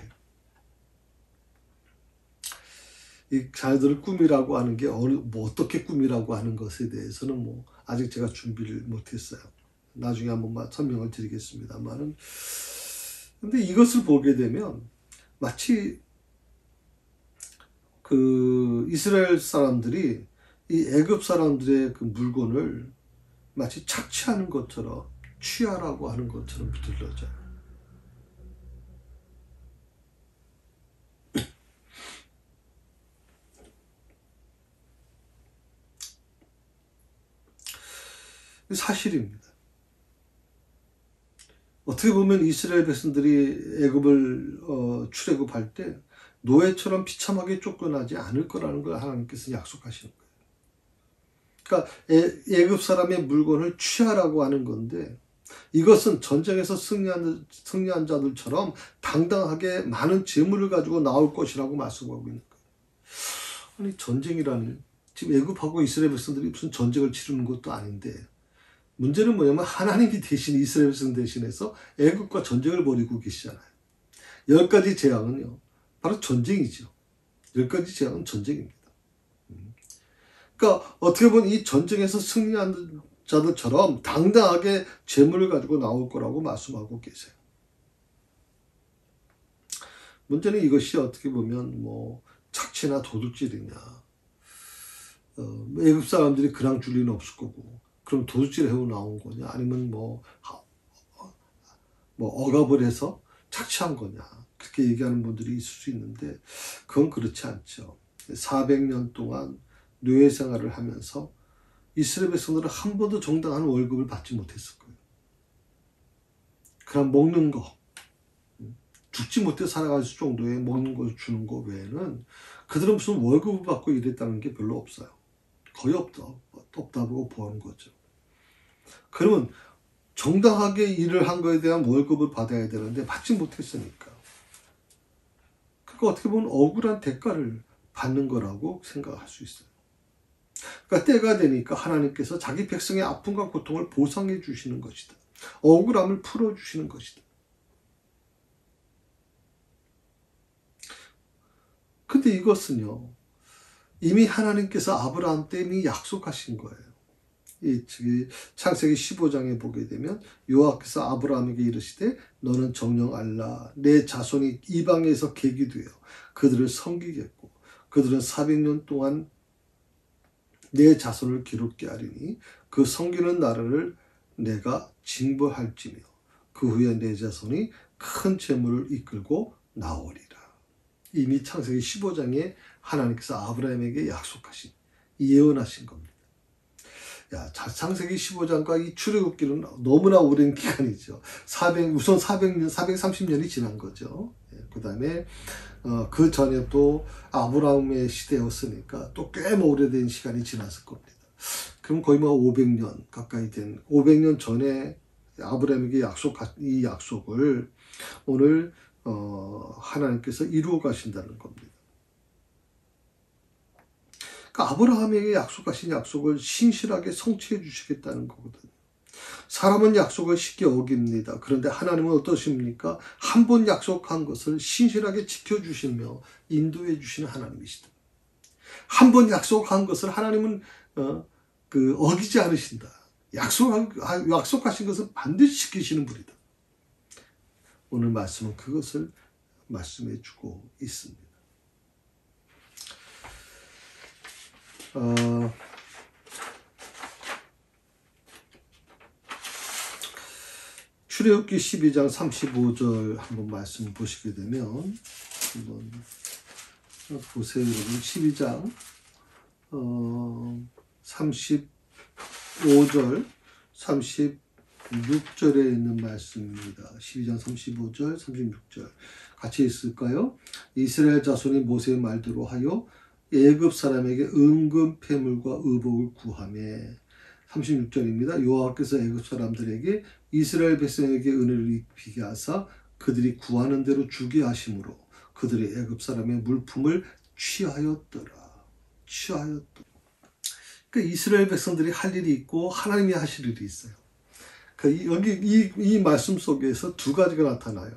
이 자기들을 꾸미라고 하는 게 어떻게 꾸미라고 하는 것에 대해서는 아직 제가 준비를 못했어요. 나중에 한번 설명을 드리겠습니다만은. 근데 이것을 보게 되면 마치 그 이스라엘 사람들이 이 애굽 사람들의 그 물건을 마치 착취하는 것처럼 취하라고 하는 것처럼 들려져요. 사실입니다. 어떻게 보면 이스라엘 백성들이 애굽을 출애굽할 때 노예처럼 비참하게 쫓겨나지 않을 거라는 걸 하나님께서 약속하시는 거예요. 그러니까 애굽 사람의 물건을 취하라고 하는 건데, 이것은 전쟁에서 승리한 자들처럼 당당하게 많은 재물을 가지고 나올 것이라고 말씀하고 있는 거예요. 아니, 전쟁이라니, 지금 애굽하고 이스라엘 백성들이 무슨 전쟁을 치르는 것도 아닌데, 문제는 뭐냐면 하나님이 대신 이스라엘 백성 대신해서 애굽과 전쟁을 벌이고 계시잖아요. 10가지 재앙은요, 바로 전쟁이죠. 10가지 재앙은 전쟁입니다. 그러니까 어떻게 보면 이 전쟁에서 승리한 자들처럼 당당하게 재물을 가지고 나올 거라고 말씀하고 계세요. 문제는 이것이 어떻게 보면 뭐 착취나 도둑질이냐, 애굽 사람들이 그랑 줄 리는 없을 거고, 그럼 도둑질 해고 나온 거냐, 아니면 뭐 억압을 해서 착취한 거냐, 그렇게 얘기하는 분들이 있을 수 있는데, 그건 그렇지 않죠. 400년 동안 노예 생활을 하면서 이스라엘 백성들은 한 번도 정당한 월급을 받지 못했을 거예요. 그냥 먹는 거, 죽지 못해 살아갈 정도의 먹는 걸 주는 거 외에는 그들은 무슨 월급을 받고 일했다는 게 별로 없어요. 거의 없다고 보는 거죠. 그러면 정당하게 일을 한 거에 대한 월급을 받아야 되는데 받지 못했으니까. 그러니까 어떻게 보면 억울한 대가를 받는 거라고 생각할 수 있어요. 그러니까 때가 되니까 하나님께서 자기 백성의 아픔과 고통을 보상해 주시는 것이다. 억울함을 풀어주시는 것이다. 근데 이것은요, 이미 하나님께서 아브라함 때 이미 약속하신 거예요. 이 창세기 15장에 보게 되면 여호와께서 아브라함에게 이르시되 너는 정령 알라 내 자손이 이방에서 객이 되어 그들을 섬기겠고 그들은 400년 동안 내 자손을 기롭게 하리니 그 섬기는 나라를 내가 징벌할지며 그 후에 내 자손이 큰 재물을 이끌고 나오리라. 이미 창세기 15장에 하나님께서 아브라함에게 약속하신, 예언하신 겁니다. 창세기 15장과 이 출애굽기는 너무나 오랜 기간이죠. 우선 430년이 지난 거죠. 그 다음에 그 전에 또 아브라함의 시대였으니까 또 꽤 오래된 시간이 지났을 겁니다. 그럼 거의 500년 가까이 된, 500년 전에 아브라함에게 이 약속을 오늘 하나님께서 이루어 가신다는 겁니다. 그러니까 아브라함에게 약속하신 약속을 신실하게 성취해 주시겠다는 거거든요. 사람은 약속을 쉽게 어깁니다. 그런데 하나님은 어떠십니까? 한 번 약속한 것을 신실하게 지켜주시며 인도해 주시는 하나님이시다. 한 번 약속한 것을 하나님은 어기지 않으신다. 약속하신 것을 반드시 지키시는 분이다. 오늘 말씀은 그것을 말씀해 주고 있습니다. 출애굽기 12장 35절 한번 말씀 보시게 되면 한번 보세요. 여러분 12장 35절 36절에 있는 말씀입니다. 12장 35절 36절 같이 있을까요? 이스라엘 자손이 모세의 말대로 하여 애굽 사람에게 은금 패물과 의복을 구하며 36절입니다. 여호와께서 애굽 사람들에게 이스라엘 백성에게 은혜를 입히게 하사 그들이 구하는 대로 주게 하심으로 그들이 애굽 사람의 물품을 취하였더라. 그러니까 이스라엘 백성들이 할 일이 있고 하나님이 하실 일이 있어요. 그러니까 여기 이 말씀 속에서 두 가지가 나타나요.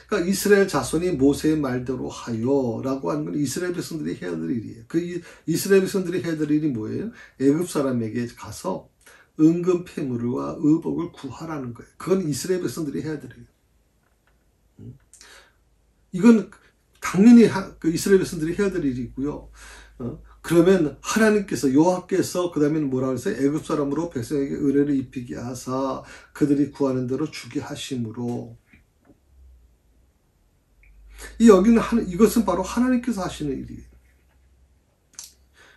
그러니까 이스라엘 자손이 모세의 말대로 하여라고 하는 건 이스라엘 백성들이 해야 될 일이에요. 그 이스라엘 백성들이 해야 될 일이 뭐예요? 애굽 사람에게 가서 은금 패물과 의복을 구하라는 거예요. 그건 이스라엘 백성들이 해야 될 일이에요. 이건 당연히 이스라엘 백성들이 해야 될 일이고요. 그러면 하나님께서 여호와께서 그 다음에는 뭐라 그랬어요? 애굽 사람으로 백성에게 은혜를 입히게 하사 그들이 구하는 대로 주게 하심으로 여기는 이것은 바로 하나님께서 하시는 일이에요.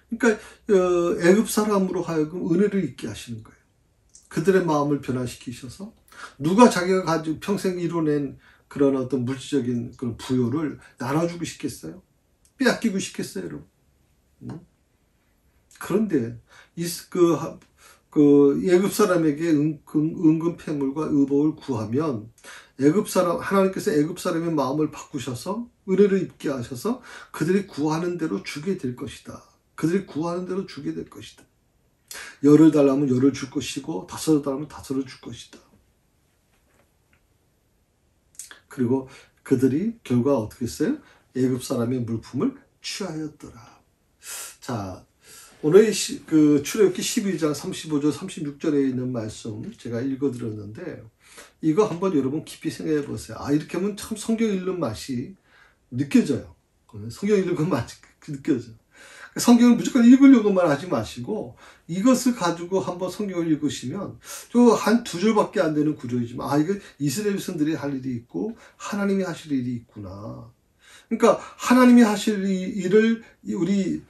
그러니까 애굽 사람으로 하여금 은혜를 잊게 하시는 거예요. 그들의 마음을 변화시키셔서 누가 자기가 가지고 평생 이뤄낸 그런 어떤 물질적인 그런 부요를 나눠주고 싶겠어요? 빼앗기고 싶겠어요, 여러분? 그런데 애굽 사람에게 은근 패물과 의복을 구하면 하나님께서 애굽 사람의 마음을 바꾸셔서 은혜를 입게 하셔서 그들이 구하는 대로 주게 될 것이다. 그들이 구하는 대로 주게 될 것이다. 열을 달라면 열을 줄 것이고 다섯을 달라면 다섯을 줄 것이다. 그리고 그들이 결과 어떻게 했어요? 애굽 사람의 물품을 취하였더라. 자, 오늘 출애굽기 12장 35절 36절에 있는 말씀 제가 읽어드렸는데 이거 한번 여러분 깊이 생각해 보세요. 이렇게 하면 참 성경 읽는 맛이 느껴져요. 성경 읽는 맛이 느껴져요. 성경을 무조건 읽으려고만 하지 마시고 이것을 가지고 한번 성경을 읽으시면 한 두 줄밖에 안 되는 구조이지만 이거 이스라엘 백성들이 할 일이 있고 하나님이 하실 일이 있구나. 그러니까 하나님이 하실 일을 우리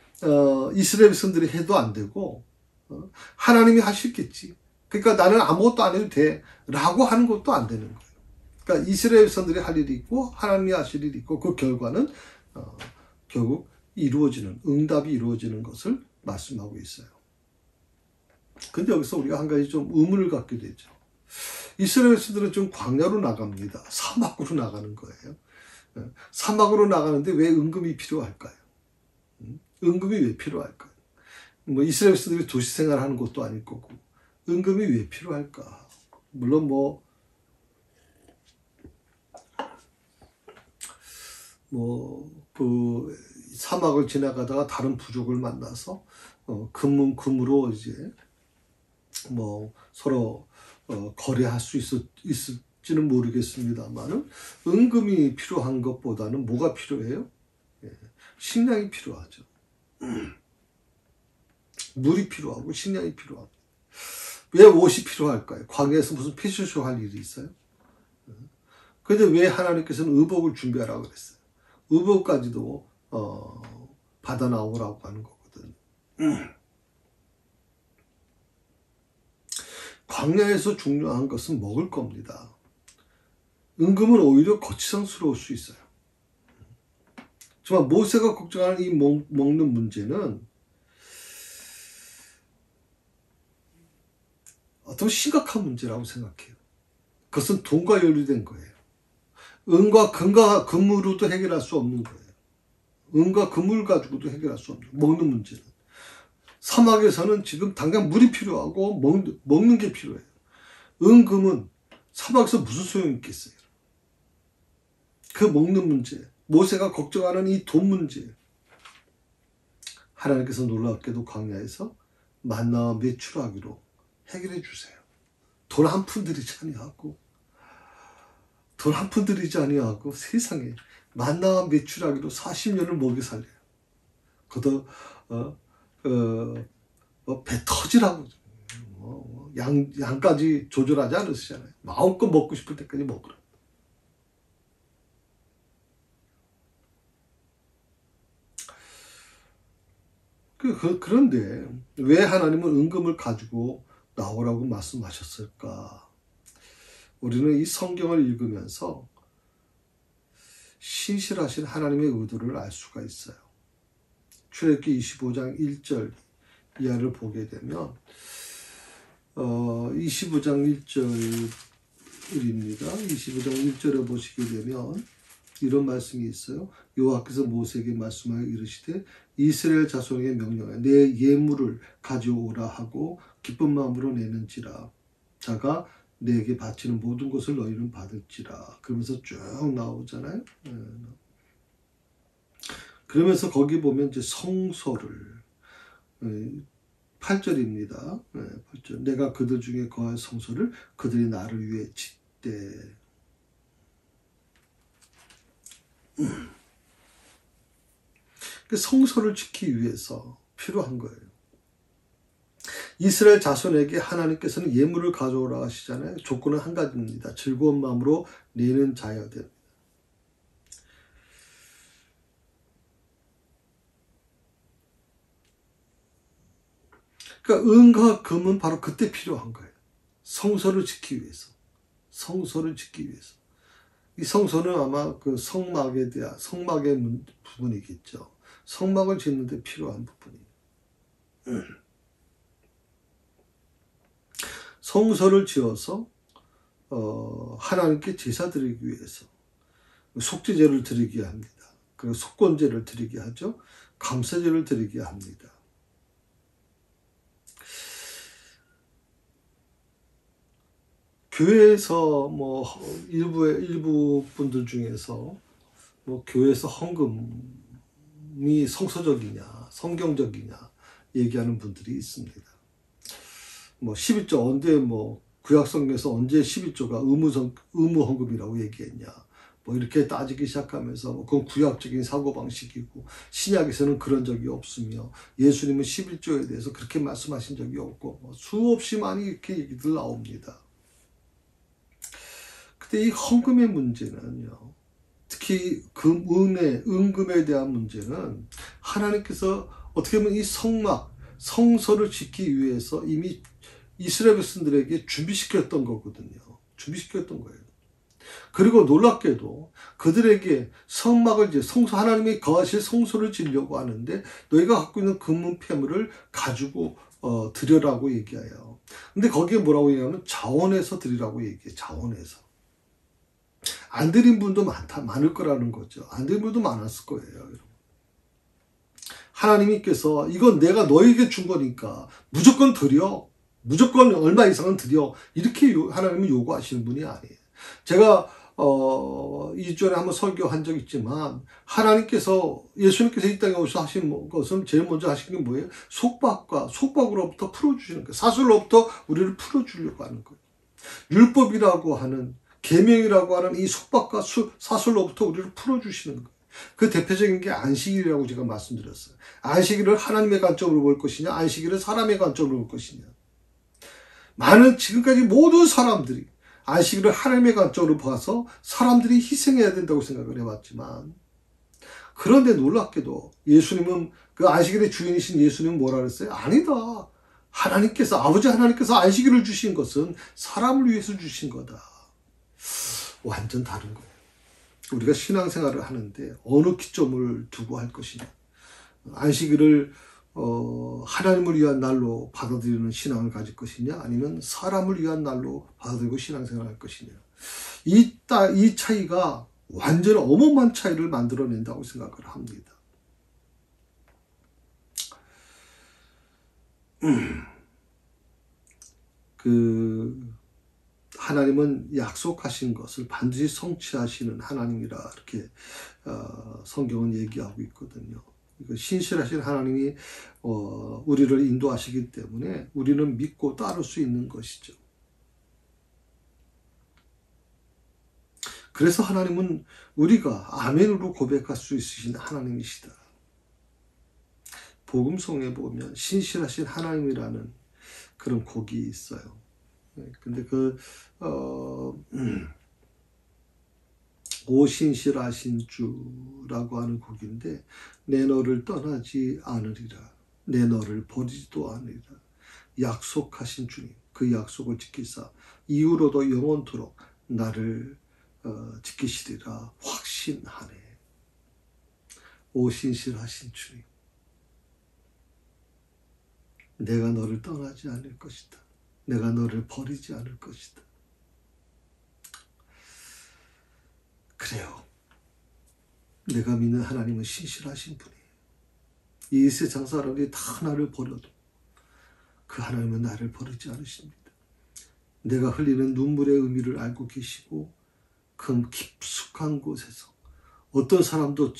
이스라엘 백성들이 해도 안 되고 하나님이 하시겠지. 그러니까 나는 아무것도 안 해도 돼 라고 하는 것도 안 되는 거예요. 그러니까 이스라엘 백성들이 할 일이 있고 하나님이 하실 일이 있고 그 결과는 결국 응답이 이루어지는 것을 말씀하고 있어요. 근데 여기서 우리가 한 가지 좀 의문을 갖게 되죠. 이스라엘 백성들은 좀 광야로 나갑니다. 사막으로 나가는 거예요. 사막으로 나가는데 왜 은금이 필요할까요? 은금이 왜 필요할까요? 이스라엘 백성들이 도시 생활하는 것도 아닐 거고 은금이 왜 필요할까? 물론 사막을 지나가다가 다른 부족을 만나서 금으로 이제 서로 거래할 수 있을지는 모르겠습니다만은 은금이 필요한 것보다는 뭐가 필요해요? 식량이 필요하죠. 물이 필요하고 식량이 필요하고. 왜 옷이 필요할까요? 광야에서 무슨 패션쇼 할 일이 있어요? 그런데 왜 하나님께서는 의복을 준비하라고 그랬어요? 의복까지도 받아 나오라고 하는 거거든. 광야에서 중요한 것은 먹을 겁니다. 은금은 오히려 거치장스러울 수 있어요. 정말 모세가 걱정하는 이 먹는 문제는 어떤 심각한 문제라고 생각해요. 그것은 돈과 연루된 거예요. 은과 금으로도 해결할 수 없는 거예요. 은과 금을 가지고도 해결할 수 없는 먹는 문제는. 사막에서는 지금 당장 물이 필요하고 먹는 게 필요해요. 금은 사막에서 무슨 소용이 있겠어요? 그 먹는 문제, 모세가 걱정하는 이 돈 문제. 하나님께서 놀랍게도 광야에서 만나와 매출하기로 해결해 주세요. 돈 한 푼 들이지 아니하고 세상에 만나와 매출하기로 40년을 먹여 살려요. 그것도 배 터지라고 양까지 조절하지 않으시잖아요. 마음껏 먹고 싶을 때까지 먹으라. 그런데 왜 하나님은 은금을 가지고 나오라고 말씀하셨을까? 우리는 이 성경을 읽으면서 신실하신 하나님의 의도를 알 수가 있어요. 출애굽기 25장 1절 이하를 보게 되면 25장 1절입니다. 25장 1절에 보시게 되면 이런 말씀이 있어요. 여호와께서 모세에게 말씀하여 이르시되 이스라엘 자손에게 명령하여 내 예물을 가져오라 하고 기쁜 마음으로 내는지라. 자가 내게 바치는 모든 것을 너희는 받을지라. 그러면서 쭉 나오잖아요. 그러면서 거기 보면 이제 성소를 8절입니다. 8절. 내가 그들 중에 거할 성소를 그들이 나를 위해 짓되. 성소를 지키기 위해서 필요한 거예요. 이스라엘 자손에게 하나님께서는 예물을 가져오라 하시잖아요. 조건은 한 가지입니다. 즐거운 마음으로 내는 자여야 됩니다. 그러니까 은과 금은 바로 그때 필요한 거예요. 성소를 짓기 위해서. 성소를 짓기 위해서. 이 성소는 아마 그 성막에 대한, 성막의 부분이겠죠. 성막을 짓는데 필요한 부분이에요. 성소를 지어서, 하나님께 제사 드리기 위해서, 속죄제를 드리게 합니다. 그리고 속건제를 드리게 하죠. 감사제를 드리게 합니다. 교회에서 뭐 일부 분들 중에서 뭐 교회에서 헌금이 성서적이냐 성경적이냐 얘기하는 분들이 있습니다. 뭐 11조 언제 뭐 구약성경에서 언제 11조가 의무 헌금이라고 얘기했냐 뭐 이렇게 따지기 시작하면서 뭐 그건 구약적인 사고방식이고 신약에서는 그런 적이 없으며 예수님은 11조에 대해서 그렇게 말씀하신 적이 없고 뭐 수없이 많이 이렇게 얘기들 나옵니다. 근데 이 헌금의 문제는요, 특히 은금에 대한 문제는 하나님께서 어떻게 보면 이 성소를 짓기 위해서 이미 이스라엘 백성들에게 준비시켰던 거거든요. 준비시켰던 거예요. 그리고 놀랍게도 그들에게 하나님이 거하실 성소를 지으려고 하는데 너희가 갖고 있는 금은 폐물을 가지고 드려라고 얘기해요. 근데 거기에 뭐라고 얘기하면 자원해서 드리라고 얘기해요. 자원해서. 안 드린 분도 많을 거라는 거죠. 안 드린 분도 많았을 거예요, 여러분. 하나님께서 이건 내가 너에게 준 거니까 무조건 드려. 무조건 얼마 이상은 드려. 이렇게 하나님은 요구하시는 분이 아니에요. 제가 이전에 한번 설교한 적 있지만 예수님께서 이 땅에 오셔서 하신 것은 제일 먼저 하신 게 뭐예요? 속박으로부터 풀어주시는 거예요. 사슬로부터 우리를 풀어주려고 하는 거예요. 율법이라고 하는 계명이라고 하는 이 속박과 사슬로부터 우리를 풀어주시는 거예요. 그 대표적인 게 안식일이라고 제가 말씀드렸어요. 안식일을 하나님의 관점으로 볼 것이냐, 안식일을 사람의 관점으로 볼 것이냐. 지금까지 모든 사람들이 안식일을 하나님의 관점으로 봐서 사람들이 희생해야 된다고 생각을 해왔지만, 그런데 놀랍게도 예수님은 그 안식일의 주인이신 예수님은 뭐라 그랬어요? 아니다. 아버지 하나님께서 안식일을 주신 것은 사람을 위해서 주신 거다. 완전 다른 거예요. 우리가 신앙생활을 하는데 어느 기점을 두고 할 것이냐. 안식일을 하나님을 위한 날로 받아들이는 신앙을 가질 것이냐, 아니면 사람을 위한 날로 받아들이고 신앙생활을 할 것이냐. 이 차이가 완전 어마어마한 차이를 만들어낸다고 생각을 합니다. 하나님은 약속하신 것을 반드시 성취하시는 하나님이라 이렇게 성경은 얘기하고 있거든요. 신실하신 하나님이 우리를 인도하시기 때문에 우리는 믿고 따를 수 있는 것이죠. 그래서 하나님은 우리가 아멘으로 고백할 수 있으신 하나님이시다. 복음성에 보면 신실하신 하나님이라는 그런 곡이 있어요. 근데 오 신실하신 주라고 하는 곡인데, 내 너를 떠나지 않으리라, 내 너를 버리지도 않으리라, 약속하신 주님, 그 약속을 지키사 이후로도 영원토록 나를 지키시리라 확신하네. 오 신실하신 주님, 내가 너를 떠나지 않을 것이다. 내가 너를 버리지 않을 것이다. 그래요. 내가 믿는 하나님은 신실하신 분이에요. 이 세상 사람들이 다 나를 버려도 그 하나님은 나를 버리지 않으십니다. 내가 흘리는 눈물의 의미를 알고 계시고, 그 깊숙한 곳에서 어떤 사람도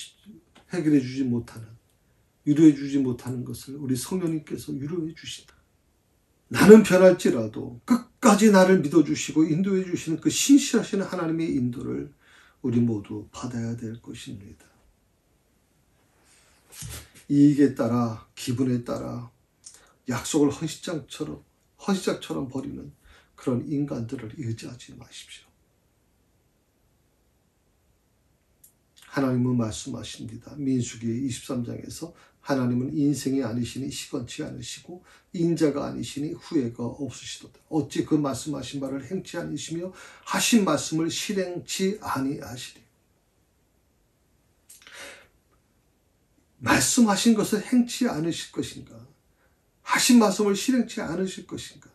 해결해 주지 못하는, 위로해 주지 못하는 것을 우리 성령님께서 위로해 주신다. 나는 변할지라도 끝까지 나를 믿어주시고 인도해 주시는 그 신실하신 하나님의 인도를 우리 모두 받아야 될 것입니다. 이익에 따라, 기분에 따라 약속을 헌시장처럼 버리는 그런 인간들을 의지하지 마십시오. 하나님은 말씀하십니다. 민수기 23장에서 하나님은 인생이 아니시니 시건치 않으시고 인자가 아니시니 후회가 없으시도다. 어찌 그 말씀하신 바를 행치 아니시며 하신 말씀을 실행치 아니하시리. 말씀하신 것을 행치 않으실 것인가? 하신 말씀을 실행치 않으실 것인가?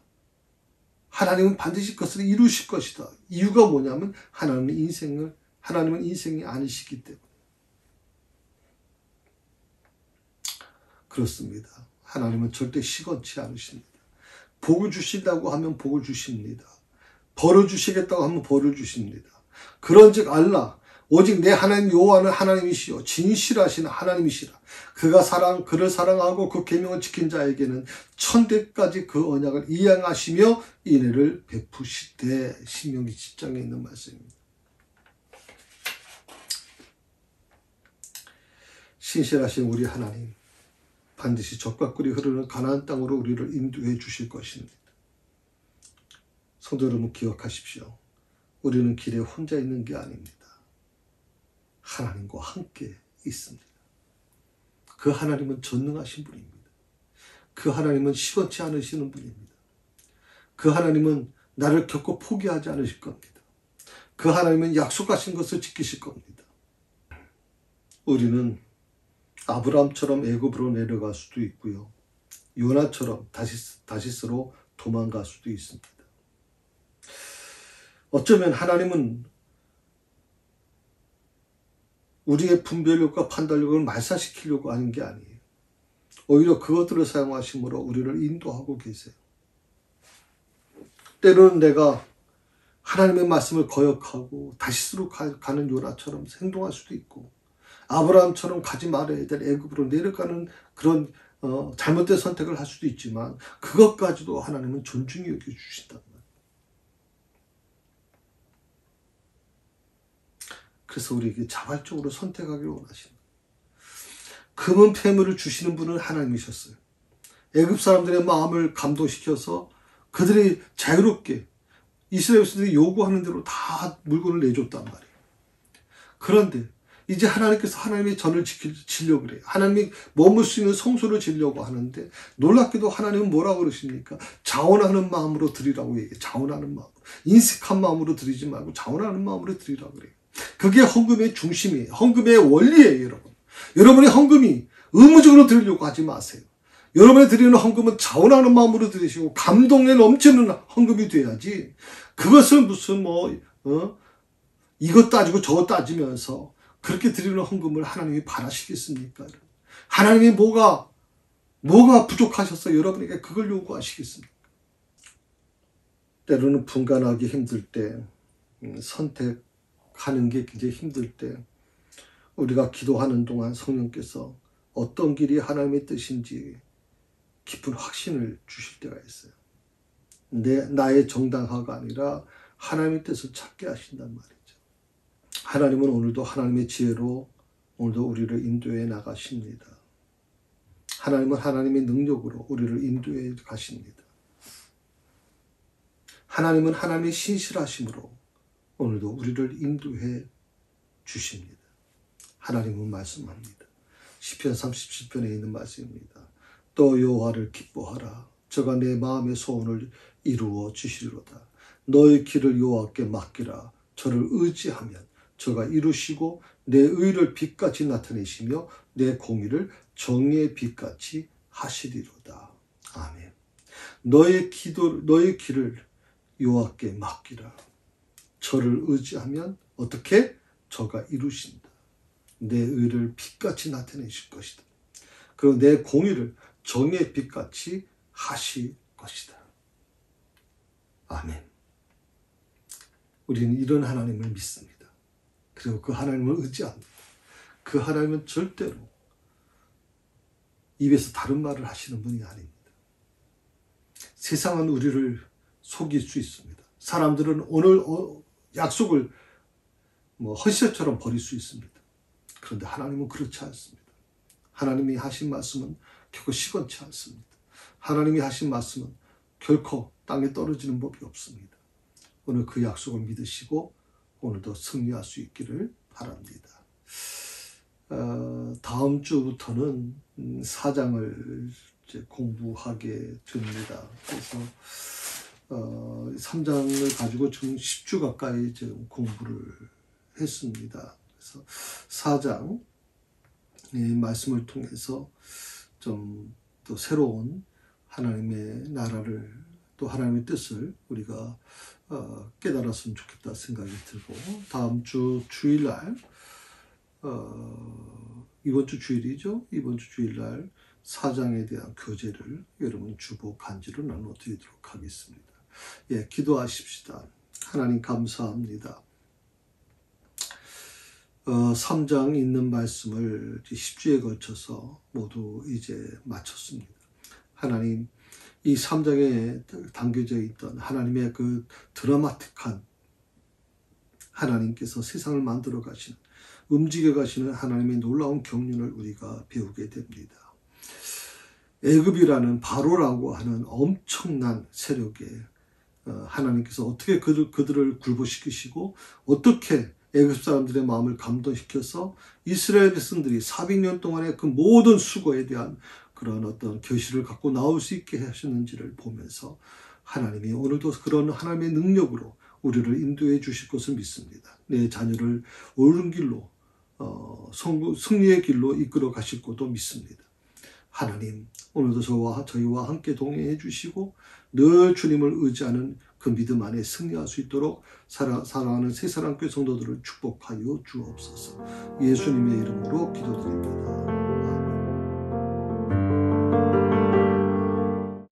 하나님은 반드시 그것을 이루실 것이다. 이유가 뭐냐면 하나님은 인생이 아니시기 때문에. 그렇습니다. 하나님은 절대 시건치 않으십니다. 복을 주신다고 하면 복을 주십니다. 벌을 주시겠다고 하면 벌을 주십니다. 그런즉 알라 오직 내 하나님 여호와는 하나님이시요 진실하신 하나님이시라. 그를 사랑하고 그 계명을 지킨 자에게는 천대까지 그 언약을 이행하시며 인애를 베푸시되. 신명기 10장에 있는 말씀입니다. 신실하신 우리 하나님, 반드시 젖과 꿀이 흐르는 가나안 땅으로 우리를 인도해 주실 것입니다. 성도 여러분 기억하십시오. 우리는 길에 혼자 있는 게 아닙니다. 하나님과 함께 있습니다. 그 하나님은 전능하신 분입니다. 그 하나님은 시건치 않으시는 분입니다. 그 하나님은 나를 결코 포기하지 않으실 겁니다. 그 하나님은 약속하신 것을 지키실 겁니다. 우리는 아브라함처럼 애굽으로 내려갈 수도 있고요. 요나처럼 다시스로 도망갈 수도 있습니다. 어쩌면 하나님은 우리의 분별력과 판단력을 말살시키려고 하는 게 아니에요. 오히려 그것들을 사용하심으로 우리를 인도하고 계세요. 때로는 내가 하나님의 말씀을 거역하고 다시스로 가는 요나처럼 행동할 수도 있고, 아브라함처럼 가지 말아야 될 애굽으로 내려가는 그런 잘못된 선택을 할 수도 있지만, 그것까지도 하나님은 존중히 여겨주신단 말이에요. 그래서 우리에게 자발적으로 선택하기를 원하십니다. 금은 폐물을 주시는 분은 하나님이셨어요. 애굽 사람들의 마음을 감동시켜서 그들이 자유롭게 이스라엘 백성들이 요구하는 대로 다 물건을 내줬단 말이에요. 그런데 이제 하나님께서 하나님의 전을 지려고 그래요. 하나님이 머물 수 있는 성소를 지려고 하는데, 놀랍게도 하나님은 뭐라고 그러십니까? 자원하는 마음으로 드리라고 얘기해요. 자원하는 마음. 인색한 마음으로 드리지 말고 자원하는 마음으로 드리라고 그래요. 그게 헌금의 중심이에요. 헌금의 원리예요, 여러분. 여러분의 헌금이 의무적으로 드리려고 하지 마세요. 여러분이 드리는 헌금은 자원하는 마음으로 드리시고 감동에 넘치는 헌금이 돼야지, 그것을 무슨 이것 따지고 저것 따지면서 그렇게 드리는 헌금을 하나님이 바라시겠습니까? 하나님이 뭐가 부족하셔서 여러분에게 그걸 요구하시겠습니까? 때로는 분간하기 힘들 때, 선택하는 게 굉장히 힘들 때, 우리가 기도하는 동안 성령께서 어떤 길이 하나님의 뜻인지 깊은 확신을 주실 때가 있어요. 나의 정당화가 아니라 하나님의 뜻을 찾게 하신단 말이죠. 하나님은 오늘도 하나님의 지혜로 오늘도 우리를 인도해 나가십니다. 하나님은 하나님의 능력으로 우리를 인도해 가십니다. 하나님은 하나님의 신실하심으로 오늘도 우리를 인도해 주십니다. 하나님은 말씀합니다. 시편 37편에 있는 말씀입니다. 또 여호와를 기뻐하라. 저가 내 마음의 소원을 이루어 주시리로다. 너의 길을 여호와께 맡기라. 저를 의지하면 저가 이루시고 내 의를 빛같이 나타내시며 내 공의를 정의의 빛같이 하시리로다. 아멘. 너의 길을 여호와께 맡기라. 저를 의지하면 어떻게? 저가 이루신다. 내 의를 빛같이 나타내실 것이다. 그리고 내 공의를 정의의 빛같이 하실 것이다. 아멘. 우리는 이런 하나님을 믿습니다. 그리고 그 하나님을 의지합니다. 그 하나님은 절대로 입에서 다른 말을 하시는 분이 아닙니다. 세상은 우리를 속일 수 있습니다. 사람들은 오늘 약속을 허시처럼 버릴 수 있습니다. 그런데 하나님은 그렇지 않습니다. 하나님이 하신 말씀은 결코 시건치 않습니다. 하나님이 하신 말씀은 결코 땅에 떨어지는 법이 없습니다. 오늘 그 약속을 믿으시고 오늘도 승리할 수 있기를 바랍니다. 다음 주부터는 4장을 이제 공부하게 됩니다. 그래서 3장을 가지고 지금 10주 가까이 지금 공부를 했습니다. 그래서 4장의 말씀을 통해서 좀 또 새로운 하나님의 나라를 또 하나님의 뜻을 우리가 깨달았으면 좋겠다 생각이 들고, 다음 주 주일날 이번 주 주일이죠. 이번 주 주일날 4장에 대한 교재를 여러분 주보 간지로 나눠드리도록 하겠습니다. 예, 기도하십시다. 하나님 감사합니다. 3장 있는 말씀을 10주에 걸쳐서 모두 이제 마쳤습니다. 하나님, 이 3장에 담겨져 있던 하나님의 그 드라마틱한 하나님께서 세상을 만들어 가시는, 움직여 가시는 하나님의 놀라운 경륜을 우리가 배우게 됩니다. 애굽이라는 바로라고 하는 엄청난 세력에 하나님께서 어떻게 그들을 굴복시키시고 어떻게 애굽 사람들의 마음을 감동시켜서 이스라엘 백성들이 400년 동안의 그 모든 수고에 대한 그런 어떤 결실을 갖고 나올 수 있게 하셨는지를 보면서 하나님이 오늘도 그런 하나님의 능력으로 우리를 인도해 주실 것을 믿습니다. 내 자녀를 옳은 길로 승리의 길로 이끌어 가실 것도 믿습니다. 하나님, 오늘도 저희와 함께 동행해 주시고 늘 주님을 의지하는 그 믿음 안에 승리할 수 있도록 사랑하는 새사랑교회 성도들을 축복하여 주옵소서. 예수님의 이름으로 기도드립니다.